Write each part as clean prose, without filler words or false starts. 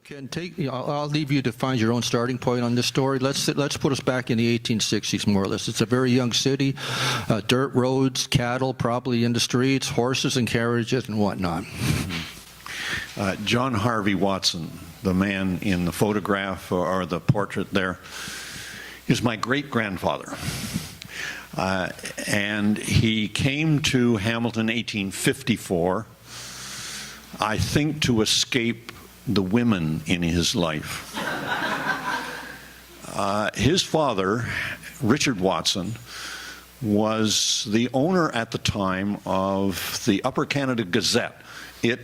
Ken, I'll leave you to find your own starting point on this story. Let's put us back in the 1860s, more or less. It's a very young city, dirt roads, cattle probably in the streets, horses and carriages and whatnot. John Harvey Watson, the man in the photograph or the portrait there, is my great-grandfather. And he came to Hamilton 1854, I think to escape the women in his life. His father, Richard Watson, was the owner at the time of the Upper Canada Gazette. It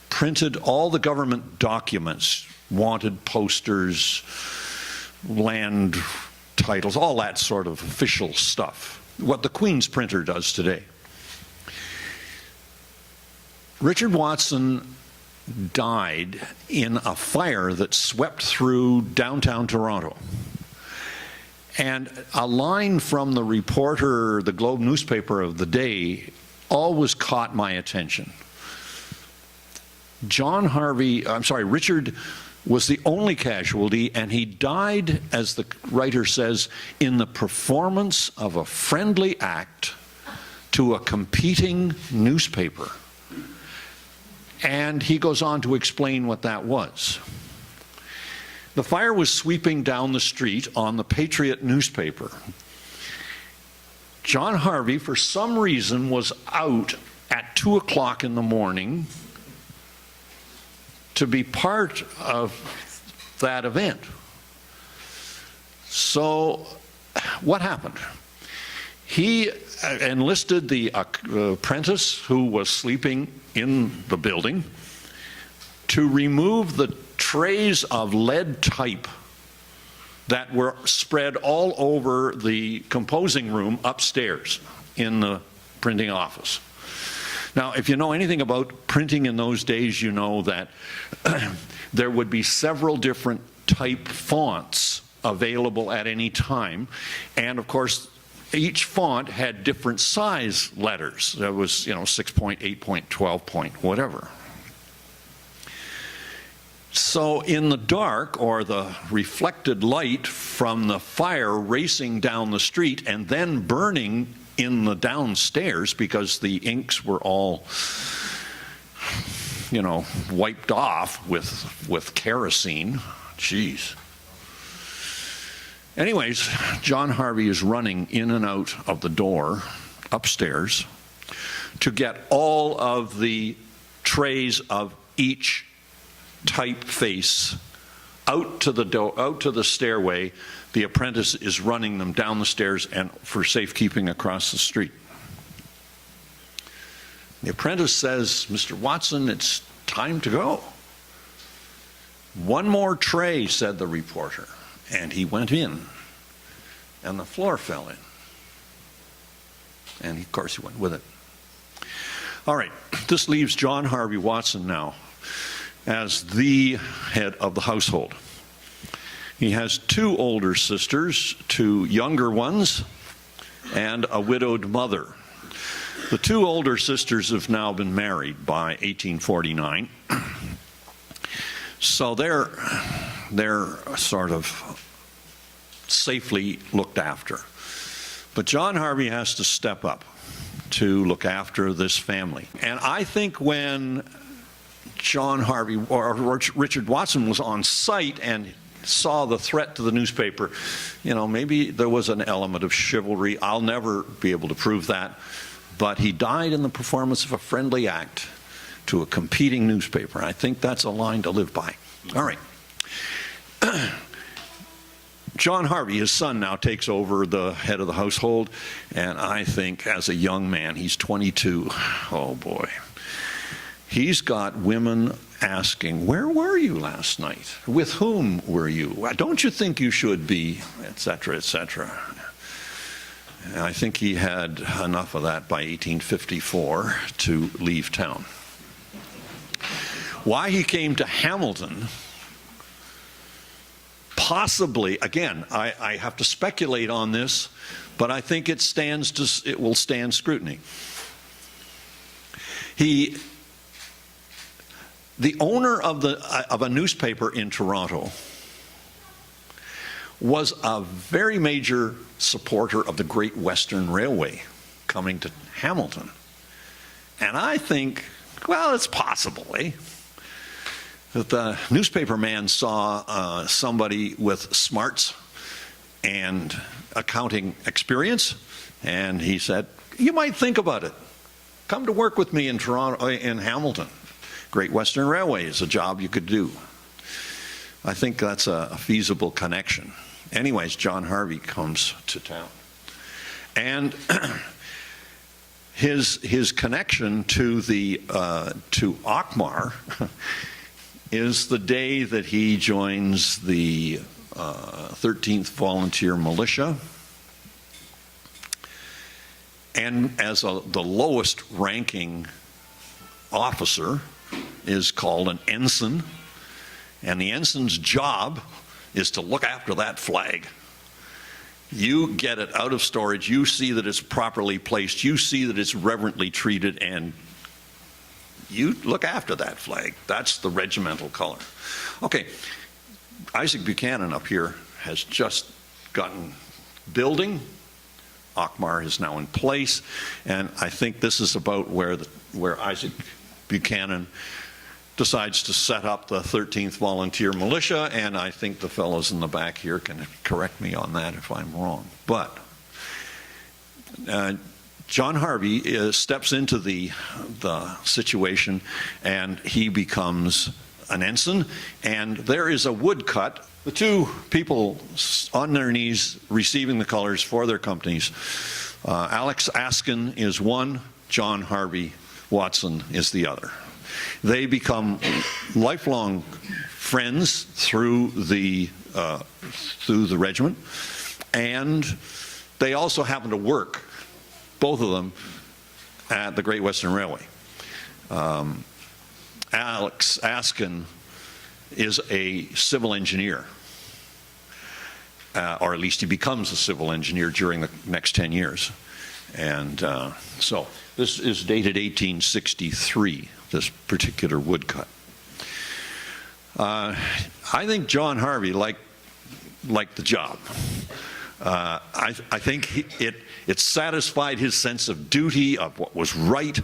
printed all the government documents, wanted posters, land titles, all that sort of official stuff, what the Queen's printer does today. Richard Watson died in a fire that swept through downtown Toronto. And a line from the reporter, the Globe newspaper of the day, always caught my attention. Richard was the only casualty, and he died, as the writer says, in the performance of a friendly act to a competing newspaper. And he goes on to explain what that was. The fire was sweeping down the street on the Patriot newspaper. John Harvey, for some reason, was out at 2 o'clock in the morning to be part of that event. So what happened? He enlisted the apprentice who was sleeping in the building to remove the trays of lead type that were spread all over the composing room upstairs in the printing office. Now, if you know anything about printing in those days, you know that there would be several different type fonts available at any time, and of course each font had different size letters. There was, 6 point, 8 point, 12 point, whatever. So in the dark, or the reflected light from the fire racing down the street and then burning in the downstairs, because the inks were all, wiped off with kerosene. Jeez. Anyways, John Harvey is running in and out of the door upstairs to get all of the trays of each typeface out to the stairway. The apprentice is running them down the stairs and for safekeeping across the street. The apprentice says, "Mr. Watson, it's time to go." "One more tray," said the reporter. And he went in, and the floor fell in. And of course he went with it. All right, this leaves John Harvey Watson now as the head of the household. He has 2 older sisters, 2 younger ones, and a widowed mother. The 2 older sisters have now been married by 1849. So they're sort of safely looked after. But John Harvey has to step up to look after this family. And I think when John Harvey or Richard Watson was on site and saw the threat to the newspaper, maybe there was an element of chivalry. I'll never be able to prove that. But he died in the performance of a friendly act to a competing newspaper. I think that's a line to live by. All right. John Harvey, his son, now takes over the head of the household, and I think as a young man, he's 22, oh boy, he's got women asking, "Where were you last night? With whom were you? Don't you think you should be?" etc., etc. And I think he had enough of that by 1854 to leave town. Why he came to Hamilton, possibly, again, I have to speculate on this, but I think it will stand scrutiny. He The owner of a newspaper in Toronto was a very major supporter of the Great Western Railway coming to Hamilton. And I think, well, it's possible, that the newspaper man saw somebody with smarts and accounting experience, and he said, you might think about it. Come to work with me in Toronto, in Hamilton. Great Western Railway is a job you could do. I think that's a feasible connection. Anyways, John Harvey comes to town. And his connection to Auchmar is the day that he joins the 13th Volunteer Militia, and as the lowest ranking officer is called an ensign, and the ensign's job is to look after that flag. You get it out of storage, you see that it's properly placed, you see that it's reverently treated, and you look after that flag. That's the regimental color. Okay, Isaac Buchanan up here has just gotten building. Auchmar is now in place, and I think this is about where Isaac Buchanan decides to set up the 13th Volunteer Militia, and I think the fellows in the back here can correct me on that if I'm wrong. But John Harvey steps into the situation, and he becomes an ensign, and there is a woodcut. The two people on their knees receiving the colors for their companies, Alex Askin is one, John Harvey Watson is the other. They become lifelong friends through the regiment, and they also happen to work, both of them, at the Great Western Railway. Alex Askin is a civil engineer, or at least he becomes a civil engineer during the next 10 years. And so this is dated 1863, this particular woodcut. I think John Harvey liked the job. I think it satisfied his sense of duty, of what was right,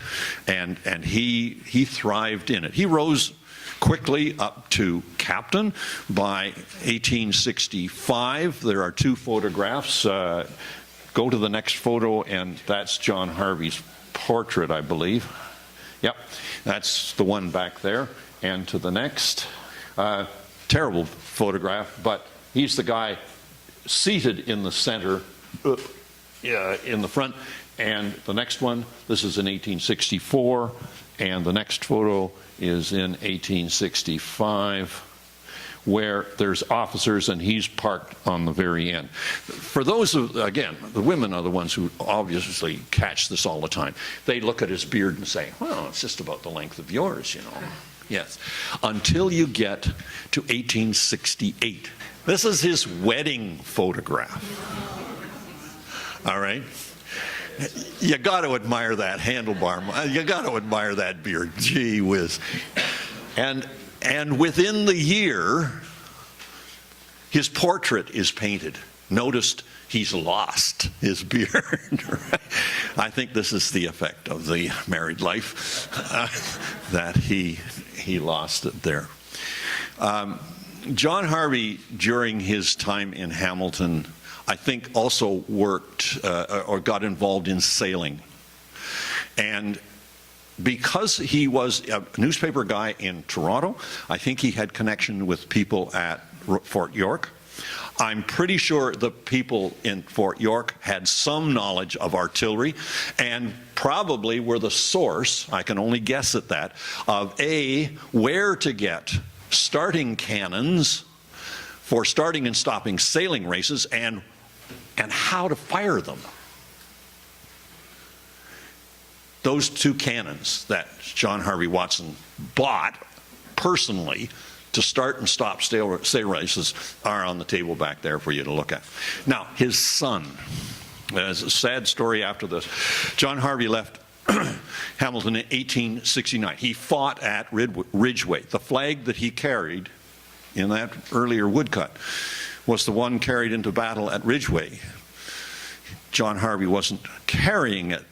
and he thrived in it. He rose quickly up to captain by 1865. There are two photographs. Go to the next photo, and that's John Harvey's portrait, I believe. Yep, that's the one back there. And to the next. Terrible photograph, but he's the guy seated in the center, in the front. And the next one, this is in 1864, and the next photo is in 1865, where there's officers and he's parked on the very end. For those of, again, the women are the ones who obviously catch this all the time. They look at his beard and say, well, it's just about the length of yours, you know. Yes, until you get to 1868. This is his wedding photograph. All right? You got to admire that handlebar. You got to admire that beard. Gee whiz. And within the year, his portrait is painted. Noticed he's lost his beard. Right? I think this is the effect of the married life, that he lost it there. John Harvey, during his time in Hamilton, I think also worked or got involved in sailing. And because he was a newspaper guy in Toronto, I think he had connection with people at Fort York. I'm pretty sure the people in Fort York had some knowledge of artillery and probably were the source, I can only guess at that, of where to get starting cannons for starting and stopping sailing races and how to fire them. Those two cannons that John Harvey Watson bought personally to start and stop sail races are on the table back there for you to look at. Now, his son, there's a sad story after this. John Harvey left Hamilton in 1869. He fought at Ridgeway. The flag that he carried in that earlier woodcut was the one carried into battle at Ridgeway. John Harvey wasn't carrying it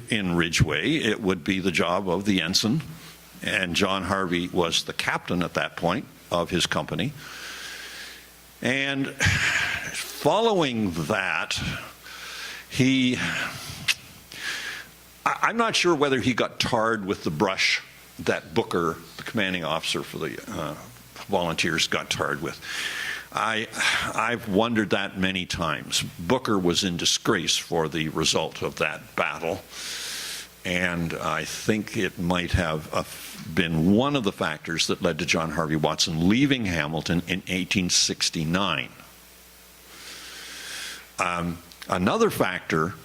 in Ridgeway. It would be the job of the ensign, and John Harvey was the captain at that point of his company. And following that, I'm not sure whether he got tarred with the brush that Booker, the commanding officer for the volunteers, got tarred with. I've wondered that many times. Booker was in disgrace for the result of that battle, and I think it might have been one of the factors that led to John Harvey Watson leaving Hamilton in 1869. Another factor,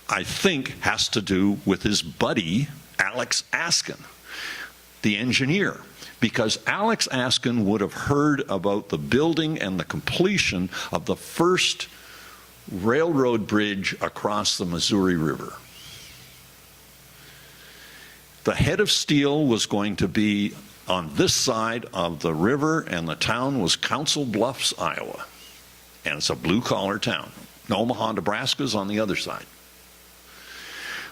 I think, has to do with his buddy, Alex Askin, the engineer, because Alex Askin would have heard about the building and the completion of the first railroad bridge across the Missouri River. The head of steel was going to be on this side of the river, and the town was Council Bluffs, Iowa. And it's a blue-collar town. Omaha, Nebraska is on the other side.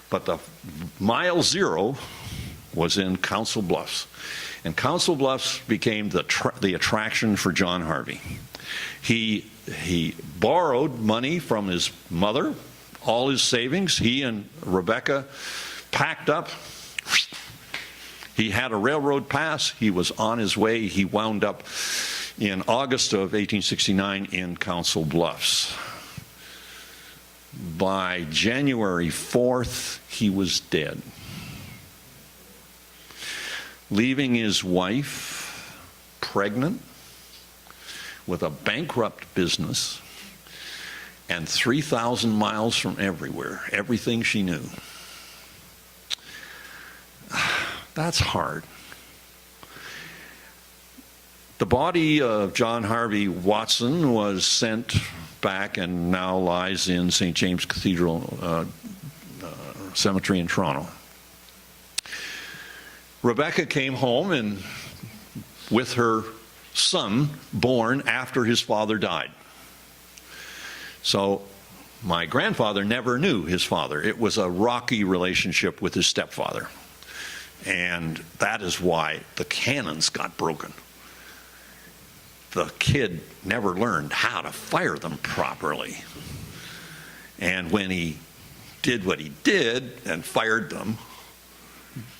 But the mile zero was in Council Bluffs. And Council Bluffs became the attraction for John Harvey. He borrowed money from his mother, all his savings. He and Rebecca packed up. He had a railroad pass. He was on his way. He wound up in August of 1869 in Council Bluffs. By January 4th, he was dead, leaving his wife pregnant with a bankrupt business and 3,000 miles from everywhere, everything she knew. That's hard. The body of John Harvey Watson was sent back and now lies in St. James Cathedral Cemetery in Toronto. Rebecca came home and with her son born after his father died. So my grandfather never knew his father. It was a rocky relationship with his stepfather. And that is why the cannons got broken. The kid never learned how to fire them properly. And when he did what he did and fired them,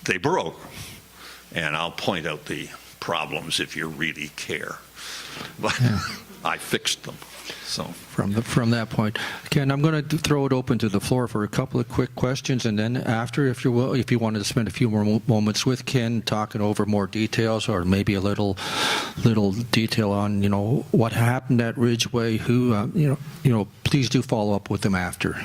they broke. And I'll point out the problems if you really care. But yeah. I fixed them. So from that point, Ken, I'm going to throw it open to the floor for a couple of quick questions, and then after, if you wanted to spend a few more moments with Ken, talking over more details, or maybe a little detail on what happened at Ridgeway, who please do follow up with them after.